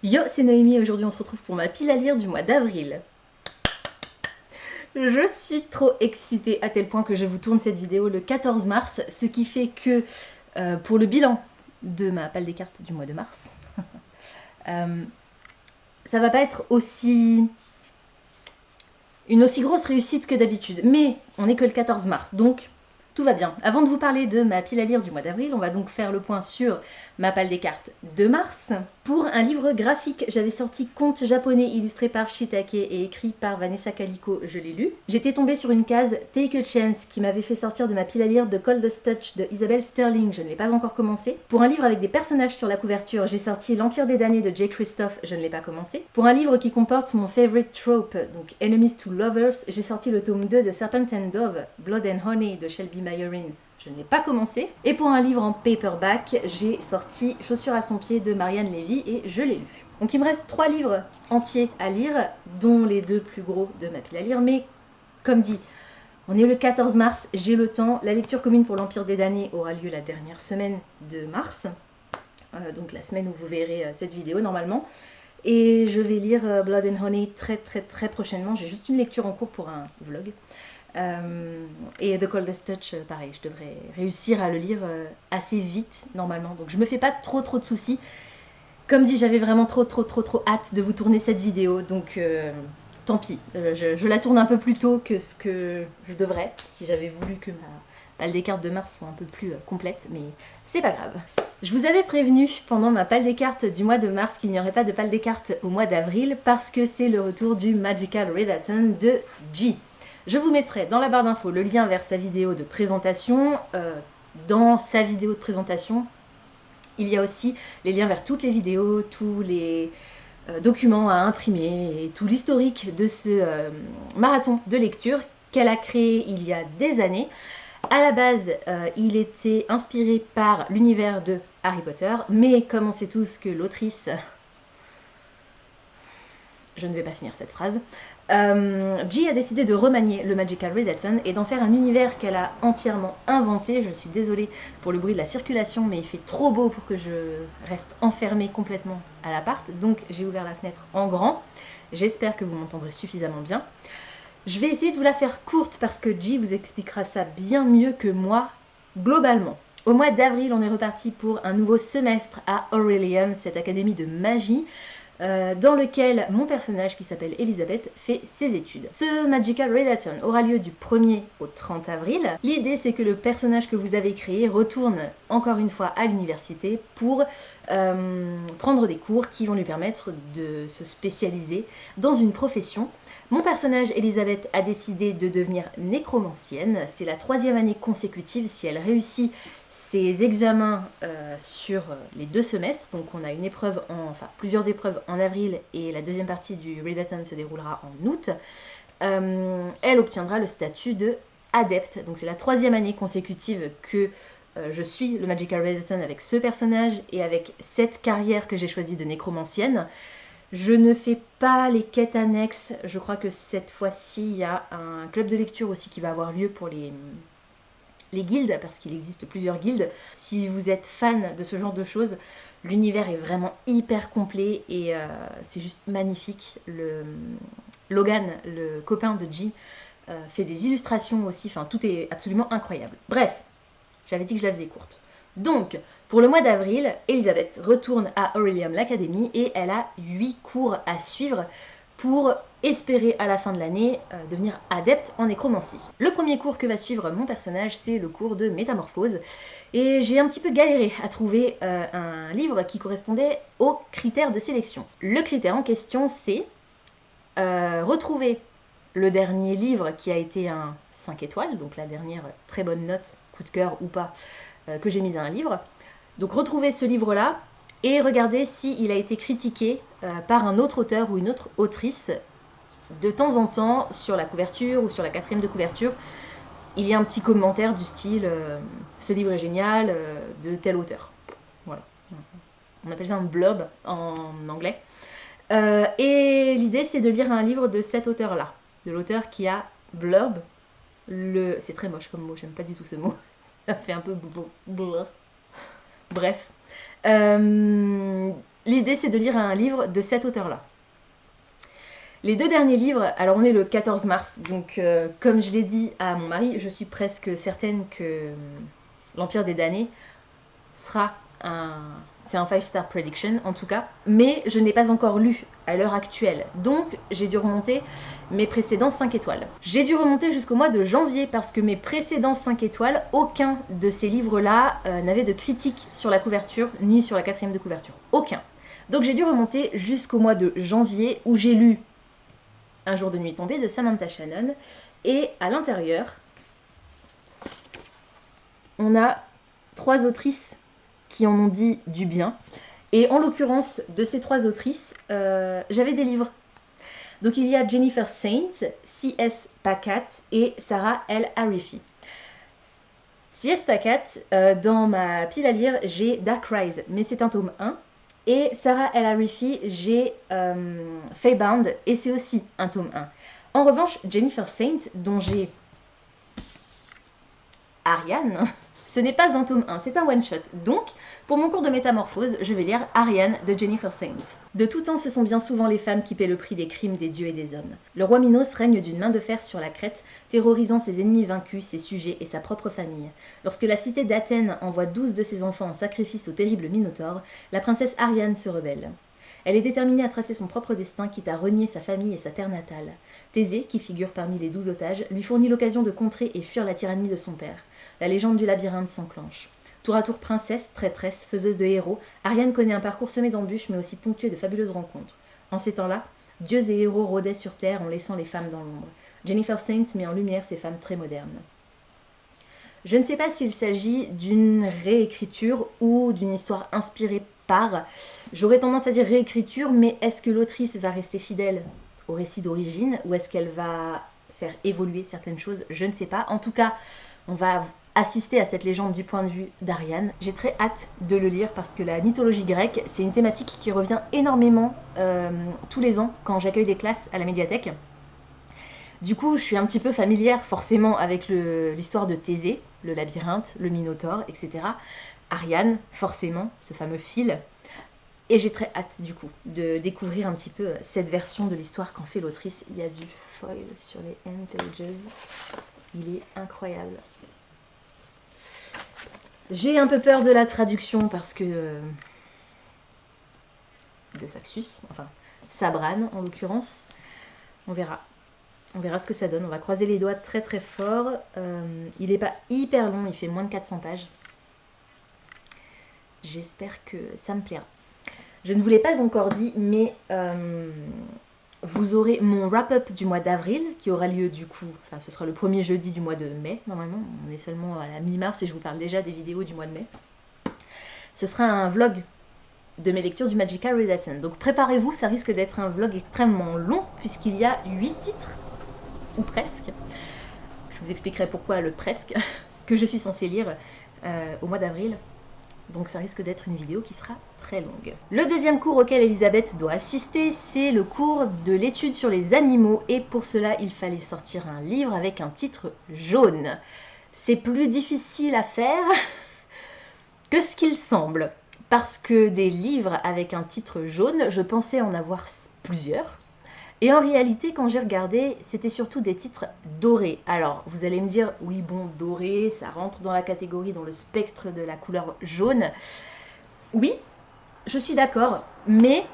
Yo, c'est Noémie et aujourd'hui on se retrouve pour ma pile à lire du mois d'avril. Je suis trop excitée à tel point que je vous tourne cette vidéo le 14 mars, ce qui fait que pour le bilan de ma palle des cartes du mois de mars, ça va pas être une aussi grosse réussite que d'habitude, mais on n'est que le 14 mars, donc tout va bien. Avant de vous parler de ma pile à lire du mois d'avril, on va donc faire le point sur ma palle des cartes de mars. Pour un livre graphique, j'avais sorti Conte japonais illustré par Shiitake et écrit par Vanessa Calico, je l'ai lu. J'étais tombée sur une case Take a Chance qui m'avait fait sortir de ma pile à lire The Coldest Touch de Isabelle Sterling, je ne l'ai pas encore commencé. Pour un livre avec des personnages sur la couverture, j'ai sorti L'Empire des damnés de Jay Kristoff, je ne l'ai pas commencé. Pour un livre qui comporte mon favorite trope, donc Enemies to Lovers, j'ai sorti le tome 2 de Serpent and Dove, Blood and Honey de Shelby Mayerin, je ne l'ai pas commencé. Et pour un livre en paperback, j'ai sorti Chaussures à son pied de Marianne Lévy et je l'ai lu. Donc il me reste 3 livres entiers à lire, dont les 2 plus gros de ma pile à lire, mais comme dit, on est le 14 mars, j'ai le temps. La lecture commune pour l'Empire des damnés aura lieu la dernière semaine de mars, donc la semaine où vous verrez cette vidéo normalement. Et je vais lire Blood and Honey très prochainement, j'ai juste une lecture en cours pour un vlog. Et The Coldest Touch, pareil, je devrais réussir à le lire assez vite normalement, donc je me fais pas trop de soucis. Comme dit, j'avais vraiment trop hâte de vous tourner cette vidéo, donc tant pis, je la tourne un peu plus tôt que ce que je devrais, si j'avais voulu que ma palle des cartes de mars soit un peu plus complète, mais c'est pas grave. Je vous avais prévenu pendant ma palle des cartes du mois de mars qu'il n'y aurait pas de palle des cartes au mois d'avril, parce que c'est le retour du Magical Redaton de G. Je vous mettrai dans la barre d'infos le lien vers sa vidéo de présentation. Dans sa vidéo de présentation, il y a aussi les liens vers toutes les vidéos, tous les documents à imprimer et tout l'historique de ce marathon de lecture qu'elle a créé il y a des années. À la base, il était inspiré par l'univers de Harry Potter, mais comme on sait tous que l'autrice... Je ne vais pas finir cette phrase. G a décidé de remanier le Magical Redaton et d'en faire un univers qu'elle a entièrement inventé. Je suis désolée pour le bruit de la circulation, mais il fait trop beau pour que je reste enfermée complètement à l'appart. Donc j'ai ouvert la fenêtre en grand. J'espère que vous m'entendrez suffisamment bien. Je vais essayer de vous la faire courte parce que G vous expliquera ça bien mieux que moi globalement. Au mois d'avril, on est reparti pour un nouveau semestre à Aurelium, cette académie de magie, dans lequel mon personnage qui s'appelle Elisabeth fait ses études. Ce Magical Redaton aura lieu du 1er au 30 avril. L'idée c'est que le personnage que vous avez créé retourne encore une fois à l'université pour prendre des cours qui vont lui permettre de se spécialiser dans une profession. Mon personnage Elisabeth a décidé de devenir nécromancienne. C'est la 3e année consécutive si elle réussit ses examens sur les 2 semestres. Donc on a une épreuve, plusieurs épreuves en avril et la deuxième partie du Redaton se déroulera en août. Elle obtiendra le statut de adepte. Donc c'est la 3e année consécutive que je suis le Magical Redaton avec ce personnage et avec cette carrière que j'ai choisie de nécromancienne. Je ne fais pas les quêtes annexes. Je crois que cette fois-ci, il y a un club de lecture aussi qui va avoir lieu pour les guildes, parce qu'il existe plusieurs guildes. Si vous êtes fan de ce genre de choses, l'univers est vraiment hyper complet et c'est juste magnifique. Logan, le copain de G, fait des illustrations aussi. Enfin, tout est absolument incroyable. Bref, j'avais dit que je la faisais courte. Donc, pour le mois d'avril, Elisabeth retourne à Aurelium l'Académie et elle a 8 cours à suivre pour espérer à la fin de l'année devenir adepte en nécromancie. Le premier cours que va suivre mon personnage, c'est le cours de métamorphose. Et j'ai un petit peu galéré à trouver un livre qui correspondait aux critères de sélection. Le critère en question, c'est retrouver le dernier livre qui a été un 5 étoiles, donc la dernière très bonne note, coup de cœur ou pas, que j'ai mise à un livre. Donc retrouver ce livre-là et regarder s'il a été critiqué par un autre auteur ou une autre autrice. De temps en temps, sur la couverture ou sur la 4e de couverture, il y a un petit commentaire du style ce livre est génial, de tel auteur. Voilà. On appelle ça un blurb en anglais. Et l'idée, c'est de lire un livre de cet auteur-là, de l'auteur qui a blurb. C'est très moche comme mot, j'aime pas du tout ce mot. Ça fait un peu blur. Bref. L'idée, c'est de lire un livre de cet auteur-là. Les 2 derniers livres, alors on est le 14 mars, donc comme je l'ai dit à mon mari, je suis presque certaine que l'Empire des damnés sera c'est un 5-star prediction en tout cas, mais je n'ai pas encore lu à l'heure actuelle, donc j'ai dû remonter mes précédents 5 étoiles. J'ai dû remonter jusqu'au mois de janvier parce que mes précédents 5 étoiles, aucun de ces livres-là n'avait de critique sur la couverture ni sur la 4e de couverture, aucun. Donc j'ai dû remonter jusqu'au mois de janvier où j'ai lu Un jour de nuit tombée de Samantha Shannon, et à l'intérieur, on a 3 autrices qui en ont dit du bien. Et en l'occurrence, de ces 3 autrices, j'avais des livres. Donc il y a Jennifer Saint, C.S. Pacat et Sarah L. Arifi. C.S. Pacat, dans ma pile à lire, j'ai Dark Rise, mais c'est un tome 1. Et Sarah L. Arifi, j'ai Faybound, et c'est aussi un tome 1. En revanche, Jennifer Saint, dont j'ai Ariane, ce n'est pas un tome 1, c'est un one-shot. Donc, pour mon cours de métamorphose, je vais lire Ariane de Jennifer Saint. De tout temps, ce sont bien souvent les femmes qui paient le prix des crimes des dieux et des hommes. Le roi Minos règne d'une main de fer sur la Crète, terrorisant ses ennemis vaincus, ses sujets et sa propre famille. Lorsque la cité d'Athènes envoie 12 de ses enfants en sacrifice au terrible Minotaure, la princesse Ariane se rebelle. Elle est déterminée à tracer son propre destin, quitte à renier sa famille et sa terre natale. Thésée, qui figure parmi les 12 otages, lui fournit l'occasion de contrer et fuir la tyrannie de son père. La légende du labyrinthe s'enclenche. Tour à tour princesse, traîtresse, faiseuse de héros, Ariane connaît un parcours semé d'embûches mais aussi ponctué de fabuleuses rencontres. En ces temps-là, dieux et héros rôdaient sur terre en laissant les femmes dans l'ombre. Jennifer Saint met en lumière ces femmes très modernes. Je ne sais pas s'il s'agit d'une réécriture ou d'une histoire inspirée par. J'aurais tendance à dire réécriture, mais est-ce que l'autrice va rester fidèle au récit d'origine ou est-ce qu'elle va faire évoluer certaines choses? Je ne sais pas. En tout cas, on va assister à cette légende du point de vue d'Ariane. J'ai très hâte de le lire parce que la mythologie grecque, c'est une thématique qui revient énormément tous les ans quand j'accueille des classes à la médiathèque. Du coup, je suis un petit peu familière forcément avec l'histoire de Thésée, le labyrinthe, le Minotaure, etc. Ariane, forcément, ce fameux fil. Et j'ai très hâte du coup de découvrir un petit peu cette version de l'histoire qu'en fait l'autrice. Il y a du foil sur les end pages. Il est incroyable. J'ai un peu peur de la traduction parce que... de Saxus, enfin Sabran en l'occurrence. On verra. On verra ce que ça donne. On va croiser les doigts très très fort. Il n'est pas hyper long, il fait moins de 400 pages. J'espère que ça me plaira. Je ne vous l'ai pas encore dit, mais vous aurez mon wrap-up du mois d'avril qui aura lieu du coup, enfin ce sera le premier jeudi du mois de mai, normalement, on est seulement à la mi-mars et je vous parle déjà des vidéos du mois de mai. Ce sera un vlog de mes lectures du Magical Redaction. Donc préparez-vous, ça risque d'être un vlog extrêmement long puisqu'il y a 8 titres, ou presque. Je vous expliquerai pourquoi le presque, que je suis censée lire au mois d'avril. Donc ça risque d'être une vidéo qui sera très longue. Le deuxième cours auquel Elisabeth doit assister, c'est le cours de l'étude sur les animaux. Et pour cela, il fallait sortir un livre avec un titre jaune. C'est plus difficile à faire que ce qu'il semble. Parce que des livres avec un titre jaune, je pensais en avoir plusieurs. Et en réalité, quand j'ai regardé, c'était surtout des titres dorés. Alors, vous allez me dire, oui, bon, doré, ça rentre dans la catégorie, dans le spectre de la couleur jaune. Oui, je suis d'accord, mais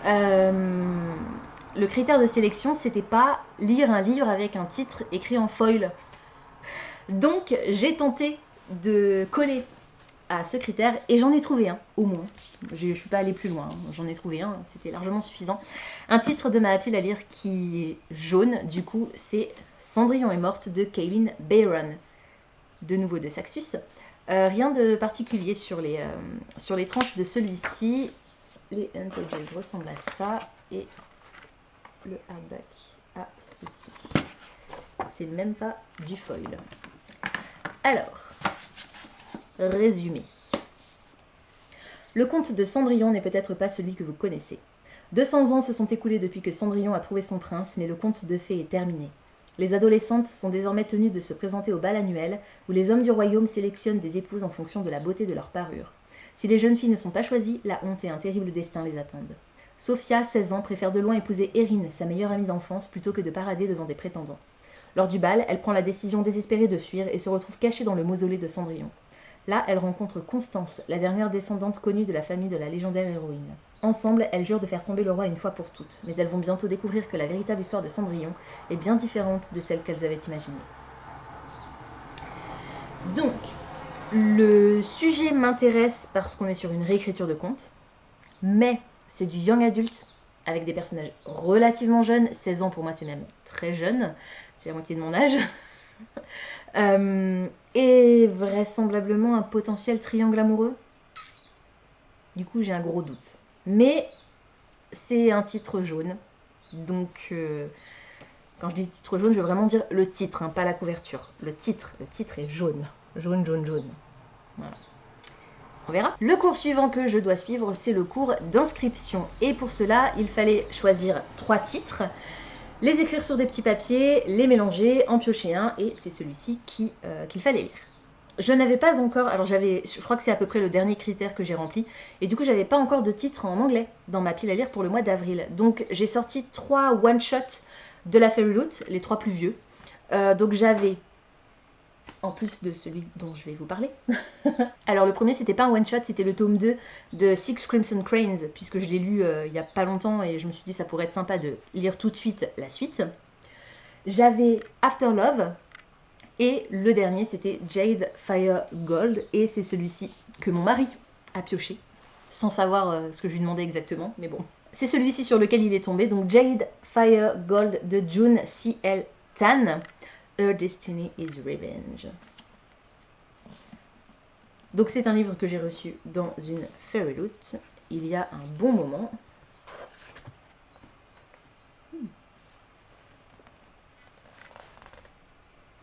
le critère de sélection, c'était pas lire un livre avec un titre écrit en foil. Donc, j'ai tenté de coller à ce critère et j'en ai trouvé un, au moins. Je ne suis pas allée plus loin, j'en ai trouvé un, c'était largement suffisant. Un titre de ma pile à lire qui est jaune, du coup, c'est Cendrillon est morte de Kaylin Bayron, de nouveau de Saxus. Rien de particulier sur les tranches de celui-ci. Les end pages ressemblent à ça et le hardback à ceci. C'est même pas du foil. Alors, résumé. Le conte de Cendrillon n'est peut-être pas celui que vous connaissez. 200 ans se sont écoulés depuis que Cendrillon a trouvé son prince, mais le conte de fées est terminé. Les adolescentes sont désormais tenues de se présenter au bal annuel, où les hommes du royaume sélectionnent des épouses en fonction de la beauté de leur parure. Si les jeunes filles ne sont pas choisies, la honte et un terrible destin les attendent. Sophia, 16 ans, préfère de loin épouser Erin, sa meilleure amie d'enfance, plutôt que de parader devant des prétendants. Lors du bal, elle prend la décision désespérée de fuir et se retrouve cachée dans le mausolée de Cendrillon. Là, elle rencontre Constance, la dernière descendante connue de la famille de la légendaire héroïne. Ensemble, elles jurent de faire tomber le roi une fois pour toutes, mais elles vont bientôt découvrir que la véritable histoire de Cendrillon est bien différente de celle qu'elles avaient imaginée. Donc, le sujet m'intéresse parce qu'on est sur une réécriture de conte, mais c'est du young adulte avec des personnages relativement jeunes. 16 ans pour moi, c'est même très jeune, c'est la moitié de mon âge. Et vraisemblablement un potentiel triangle amoureux. Du coup, j'ai un gros doute. Mais c'est un titre jaune. Donc, quand je dis titre jaune, je veux vraiment dire le titre, hein, pas la couverture. Le titre est jaune. Jaune, jaune, jaune. Voilà. On verra. Le cours suivant que je dois suivre, c'est le cours d'inscription. Et pour cela, il fallait choisir 3 titres, les écrire sur des petits papiers, les mélanger, en piocher un, et c'est celui-ci qu'il fallait lire. Je n'avais pas encore, alors je crois que c'est à peu près le dernier critère que j'ai rempli, et du coup j'avais pas encore de titre en anglais dans ma pile à lire pour le mois d'avril. Donc j'ai sorti 3 one-shots de la Fairy Loot, les 3 plus vieux. Donc j'avais, en plus de celui dont je vais vous parler. Alors le premier c'était pas un one-shot, c'était le tome 2 de Six Crimson Cranes, puisque je l'ai lu il y a pas longtemps et je me suis dit ça pourrait être sympa de lire tout de suite la suite. J'avais After Love, et le dernier c'était Jade Fire Gold, et c'est celui-ci que mon mari a pioché, sans savoir ce que je lui demandais exactement, mais bon. C'est celui-ci sur lequel il est tombé, donc Jade Fire Gold de June C.L. Tan. Her Destiny is Revenge. Donc c'est un livre que j'ai reçu dans une Fairy Loot il y a un bon moment.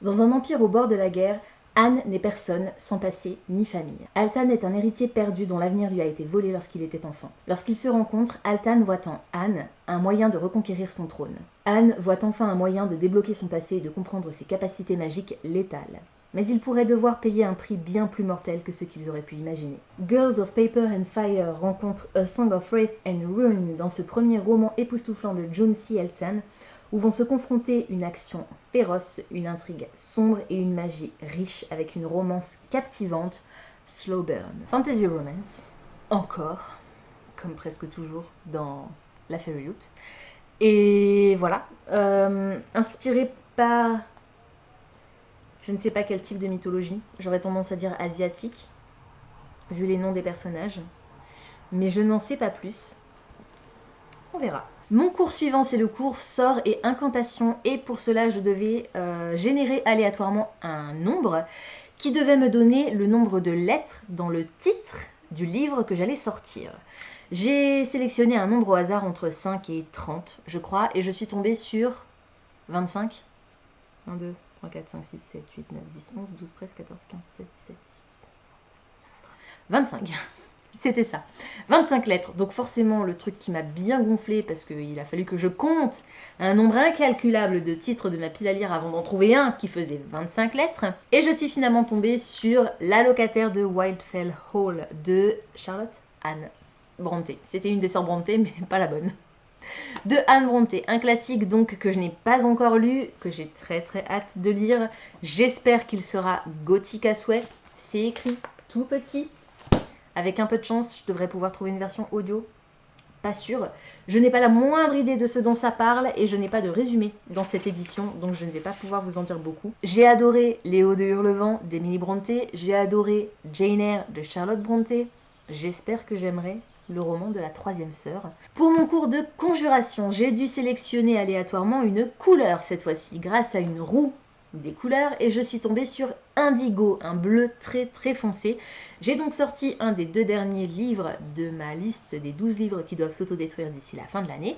Dans un empire au bord de la guerre, Anne n'est personne sans passé ni famille. Altan est un héritier perdu dont l'avenir lui a été volé lorsqu'il était enfant. Lorsqu'ils se rencontrent, Altan voit en Anne un moyen de reconquérir son trône. Anne voit enfin un moyen de débloquer son passé et de comprendre ses capacités magiques létales. Mais ils pourraient devoir payer un prix bien plus mortel que ce qu'ils auraient pu imaginer. Girls of Paper and Fire rencontre A Song of Wrath and Ruin dans ce premier roman époustouflant de June C.L. Tan, où vont se confronter une action féroce, une intrigue sombre et une magie riche avec une romance captivante, slow burn. Fantasy romance, encore, comme presque toujours dans la Fairy Loot. Et voilà, inspiré par, je ne sais pas quel type de mythologie, j'aurais tendance à dire asiatique, vu les noms des personnages, mais je n'en sais pas plus. On verra. Mon cours suivant, c'est le cours sort et incantation, et pour cela, je devais générer aléatoirement un nombre qui devait me donner le nombre de lettres dans le titre du livre que j'allais sortir. J'ai sélectionné un nombre au hasard entre 5 et 30, je crois, et je suis tombée sur 25. 1, 2, 3, 4, 5, 6, 7, 8, 9, 10, 11, 12, 13, 14, 15, 16, 17, 18, 25. C'était ça. 25 lettres. Donc forcément, le truc qui m'a bien gonflé, parce qu'il a fallu que je compte un nombre incalculable de titres de ma pile à lire avant d'en trouver un qui faisait 25 lettres. Et je suis finalement tombée sur La locataire de Wildfell Hall de Charlotte Anne Brontë. C'était une des sœurs Brontë, mais pas la bonne. De Anne Brontë, un classique donc que je n'ai pas encore lu, que j'ai très très hâte de lire. J'espère qu'il sera gothique à souhait. C'est écrit tout petit. Avec un peu de chance, je devrais pouvoir trouver une version audio. Pas sûr. Je n'ai pas la moindre idée de ce dont ça parle et je n'ai pas de résumé dans cette édition, donc je ne vais pas pouvoir vous en dire beaucoup. J'ai adoré Léo de Hurlevent d'Emily Brontë. J'ai adoré Jane Eyre de Charlotte Brontë. J'espère que j'aimerai le roman de la troisième sœur. Pour mon cours de conjuration, j'ai dû sélectionner aléatoirement une couleur cette fois-ci, grâce à une roue des couleurs, et je suis tombée sur Indigo, un bleu très très foncé. J'ai donc sorti un des 2 derniers livres de ma liste des 12 livres qui doivent s'autodétruire d'ici la fin de l'année.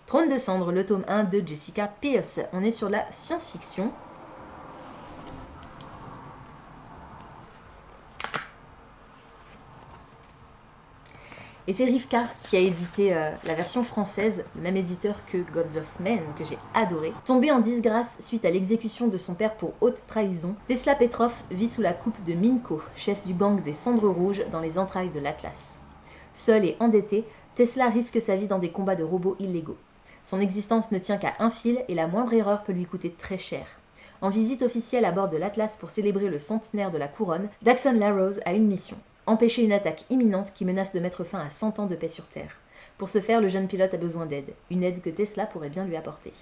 Trône de cendre, le tome 1 de Jessica Pierce. On est sur la science-fiction. Et c'est Rivka qui a édité la version française, le même éditeur que Gods of Men, que j'ai adoré. Tombé en disgrâce suite à l'exécution de son père pour haute trahison, Tesla Petrov vit sous la coupe de Minko, chef du gang des Cendres Rouges dans les entrailles de l'Atlas. Seul et endetté, Tesla risque sa vie dans des combats de robots illégaux. Son existence ne tient qu'à un fil et la moindre erreur peut lui coûter très cher. En visite officielle à bord de l'Atlas pour célébrer le centenaire de la couronne, Daxon Larrose a une mission. Empêcher une attaque imminente qui menace de mettre fin à 100 ans de paix sur Terre. Pour ce faire, le jeune pilote a besoin d'aide. Une aide que Tesla pourrait bien lui apporter.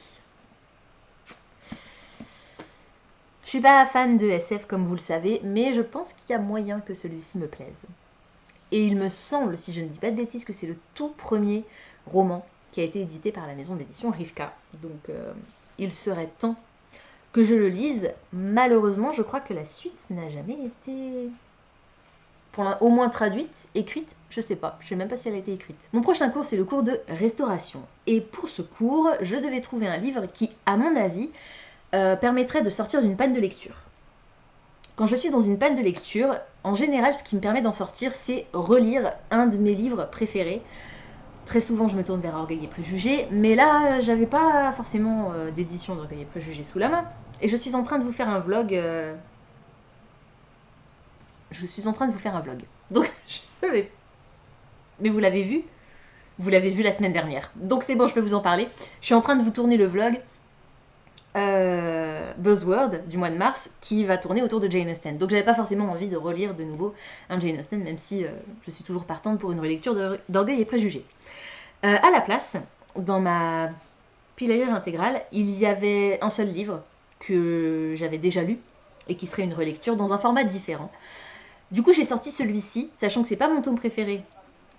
Je suis pas fan de SF comme vous le savez, mais je pense qu'il y a moyen que celui-ci me plaise. Et il me semble, si je ne dis pas de bêtises, que c'est le tout premier roman qui a été édité par la maison d'édition Rivka. Donc il serait temps que je le lise. Malheureusement, je crois que la suite n'a jamais été... au moins traduite, écrite, je sais pas, je sais même pas si elle a été écrite. Mon prochain cours, c'est le cours de restauration. Et pour ce cours, je devais trouver un livre qui, à mon avis, permettrait de sortir d'une panne de lecture. Quand je suis dans une panne de lecture, en général, ce qui me permet d'en sortir, c'est relire un de mes livres préférés. Très souvent, je me tourne vers Orgueil et Préjugés, mais là, j'avais pas forcément d'édition d'Orgueil et Préjugés sous la main. Et je suis en train de vous faire un vlog... Donc, je vais... Mais vous l'avez vu. Vous l'avez vu la semaine dernière. Donc c'est bon, je peux vous en parler. Je suis en train de vous tourner le vlog Buzzword du mois de mars qui va tourner autour de Jane Austen. Donc j'avais pas forcément envie de relire de nouveau un Jane Austen, même si je suis toujours partante pour une relecture d'Orgueil et Préjugés. À la place, dans ma pile à lire intégrale, il y avait un seul livre que j'avais déjà lu et qui serait une relecture dans un format différent. Du coup, j'ai sorti celui-ci, sachant que c'est pas mon tome préféré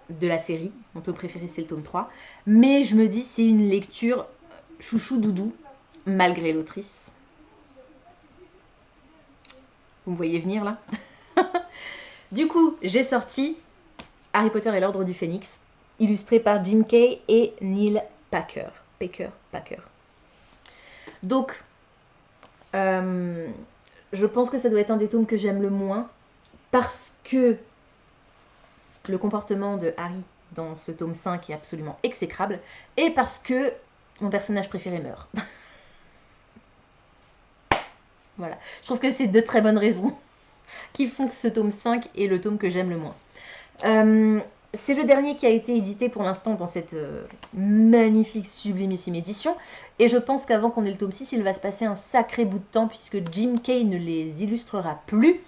de la série. Mon tome préféré, c'est le tome 3. Mais je me dis, c'est une lecture chouchou doudou, malgré l'autrice. Vous me voyez venir, là? Du coup, j'ai sorti Harry Potter et l'Ordre du Phénix, illustré par Jim Kay et Neil Packer. Packer. Donc, je pense que ça doit être un des tomes que j'aime le moins, parce que le comportement de Harry dans ce tome 5 est absolument exécrable, et parce que mon personnage préféré meurt. Voilà, je trouve que c'est deux très bonnes raisons qui font que ce tome 5 est le tome que j'aime le moins. C'est le dernier qui a été édité pour l'instant dans cette magnifique, sublimissime édition. Et je pense qu'avant qu'on ait le tome 6, il va se passer un sacré bout de temps puisque Jim Kay ne les illustrera plus.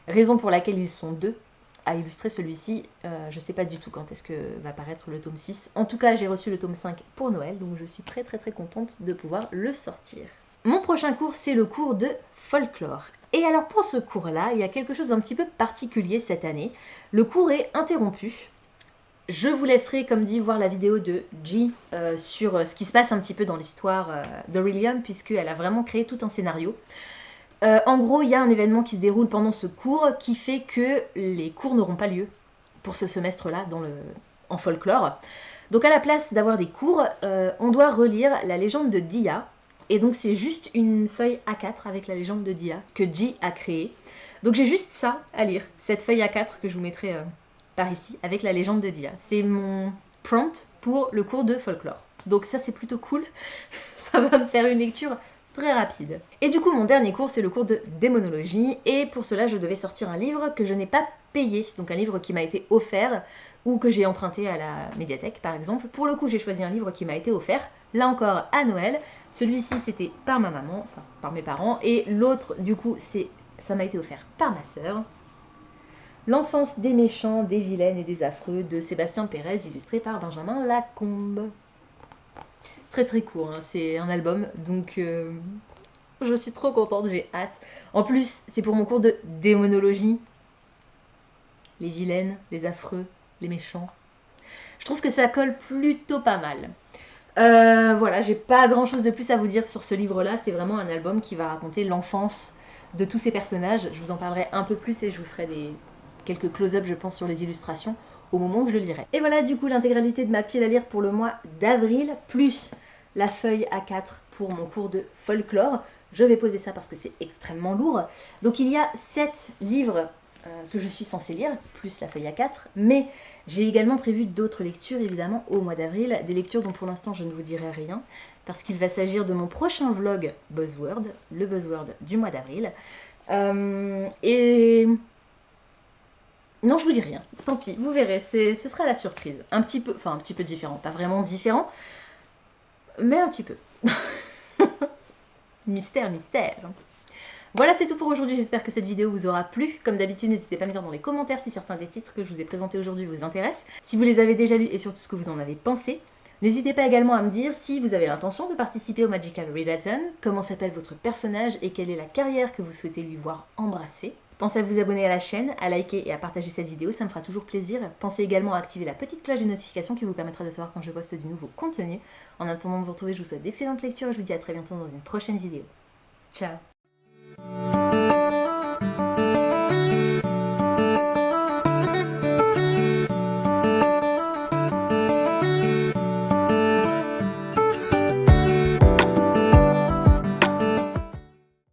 Raison pour laquelle ils sont deux à illustrer celui-ci. Je ne sais pas du tout quand est-ce que va paraître le tome 6. En tout cas, j'ai reçu le tome 5 pour Noël, donc je suis très contente de pouvoir le sortir. Mon prochain cours, c'est le cours de folklore. Et alors pour ce cours-là, il y a quelque chose d'un petit peu particulier cette année. Le cours est interrompu. Je vous laisserai, comme dit, voir la vidéo de G sur ce qui se passe un petit peu dans l'histoire d'Aurelium, puisqu'elle a vraiment créé tout un scénario. En gros, il y a un événement qui se déroule pendant ce cours qui fait que les cours n'auront pas lieu pour ce semestre-là en folklore. Donc à la place d'avoir des cours, on doit relire la légende de Dia. Et donc c'est juste une feuille A4 avec la légende de Dia que G a créée. Donc j'ai juste ça à lire, cette feuille A4 que je vous mettrai par ici avec la légende de Dia. C'est mon prompt pour le cours de folklore. Donc ça c'est plutôt cool, ça va me faire une lecture très rapide. Et du coup mon dernier cours c'est le cours de démonologie et pour cela je devais sortir un livre que je n'ai pas payé, donc un livre qui m'a été offert ou que j'ai emprunté à la médiathèque par exemple. Pour le coup j'ai choisi un livre qui m'a été offert, là encore à Noël. Celui-ci c'était par ma maman, enfin par mes parents, et l'autre du coup ça m'a été offert par ma sœur. L'enfance des méchants, des vilaines et des affreux de Sébastien Pérez, illustré par Benjamin Lacombe. Très court, hein. C'est un album, donc je suis trop contente, j'ai hâte. En plus, c'est pour mon cours de démonologie. Les vilaines, les affreux, les méchants. Je trouve que ça colle plutôt pas mal. Voilà, j'ai pas grand chose de plus à vous dire sur ce livre-là. C'est vraiment un album qui va raconter l'enfance de tous ces personnages. Je vous en parlerai un peu plus et je vous ferai quelques close-up, je pense, sur les illustrations au moment où je le lirai. Et voilà du coup l'intégralité de ma pile à lire pour le mois d'avril, plus la feuille A4 pour mon cours de folklore. Je vais poser ça parce que c'est extrêmement lourd. Donc il y a 7 livres que je suis censée lire, plus la feuille A4, mais j'ai également prévu d'autres lectures, évidemment, au mois d'avril, des lectures dont pour l'instant je ne vous dirai rien, parce qu'il va s'agir de mon prochain vlog Buzzword, le Buzzword du mois d'avril. Et non, je vous dis rien, tant pis, vous verrez, ce sera la surprise. Un petit peu différent, pas vraiment différent, mais un petit peu. Mystère, mystère. Voilà, c'est tout pour aujourd'hui, j'espère que cette vidéo vous aura plu. Comme d'habitude, n'hésitez pas à me dire dans les commentaires si certains des titres que je vous ai présentés aujourd'hui vous intéressent, si vous les avez déjà lus et surtout ce que vous en avez pensé. N'hésitez pas également à me dire si vous avez l'intention de participer au Magical Readathon, comment s'appelle votre personnage et quelle est la carrière que vous souhaitez lui voir embrasser. Pensez à vous abonner à la chaîne, à liker et à partager cette vidéo, ça me fera toujours plaisir. Pensez également à activer la petite cloche de notification qui vous permettra de savoir quand je poste du nouveau contenu. En attendant de vous retrouver, je vous souhaite d'excellentes lectures et je vous dis à très bientôt dans une prochaine vidéo. Ciao!